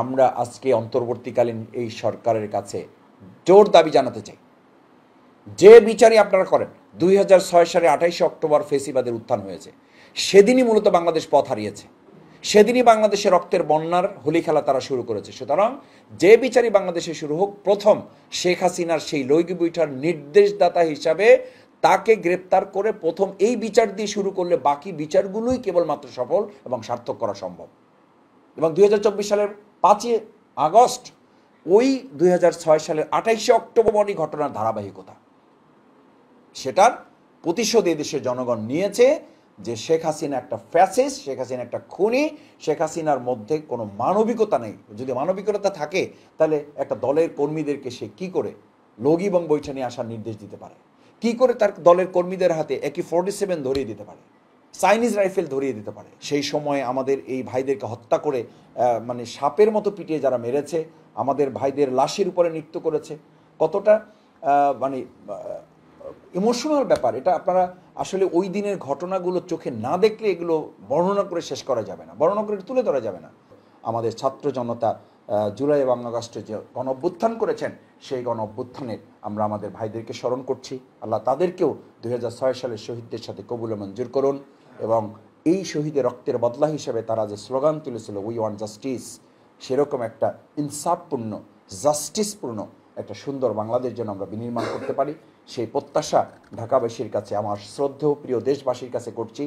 আমরা আজকে অন্তর্বর্তীকালীন এই সরকারের কাছে জোর দাবি জানাতে চাই, যে বিচারই আপনারা করেন, 2006 সালে 28 অক্টোবর ফেসিবাদের উত্থান হয়েছে, সেদিনই মূলত বাংলাদেশ পথ হারিয়েছে, সেদিনই বাংলাদেশে রক্তের বন্যার হোলি খেলা তারা শুরু করেছে। সুতরাং যে বিচারই বাংলাদেশে শুরু হোক, প্রথম শেখ হাসিনার সেই লইগি বৈঠার নির্দেশদাতা হিসাবে তাকে গ্রেপ্তার করে প্রথম এই বিচার দিয়ে শুরু করলে বাকি বিচারগুলোই কেবলমাত্র সফল এবং সার্থক করা সম্ভব। এবং 2024 সালের 5 আগস্ট ওই 2006 সালের 28 অক্টোবরই ঘটনার ধারাবাহিকতা, সেটার প্রতিশোধ দেশের জনগণ নিয়েছে। যে শেখ হাসিনা একটা ফ্যাসিস্ট, শেখ হাসিনা একটা খুনি, শেখ হাসিনার মধ্যে কোনো মানবিকতা নেই। যদি মানবিকতা থাকে তাহলে একটা দলের কর্মীদেরকে সে কি করে লগি এবং বৈঠা নিয়ে আসার নির্দেশ দিতে পারে, কি করে তার দলের কর্মীদের হাতে AK-47 ধরিয়ে দিতে পারে, চাইনিজ রাইফেল ধরিয়ে দিতে পারে। সেই সময় আমাদের এই ভাইদেরকে হত্যা করে মানে সাপের মতো পিটিয়ে যারা মেরেছে, আমাদের ভাইদের লাশের উপরে নৃত্য করেছে, কতটা মানে ইমোশনাল ব্যাপার এটা। আপনারা আসলে ওই দিনের ঘটনাগুলো চোখে না দেখলে এগুলো বর্ণনা করে শেষ করা যাবে না, বর্ণনা করে তুলে ধরা যাবে না। আমাদের ছাত্র জনতা জুলাই এবং আগস্টে যে গণ অভ্যুত্থান করেছেন, সেই গণ অভ্যুত্থানের আমরা আমাদের ভাইদেরকে স্মরণ করছি। আল্লাহ তাদেরকেও 2006 সালের শহীদদের সাথে কবুল মঞ্জুর করুন। এবং এই শহীদের রক্তের বদলা হিসেবে তারা যে স্লোগান তুলেছিল উই ওয়ান্ট জাস্টিস, সেরকম একটা ইনসাফপূর্ণ, জাস্টিসপূর্ণ একটা সুন্দর বাংলাদেশ যেন আমরা বিনির্মাণ করতে পারি, সেই প্রত্যাশা ঢাকাবাসীর কাছে, আমার শ্রদ্ধেয় প্রিয় দেশবাসীর কাছে করছি।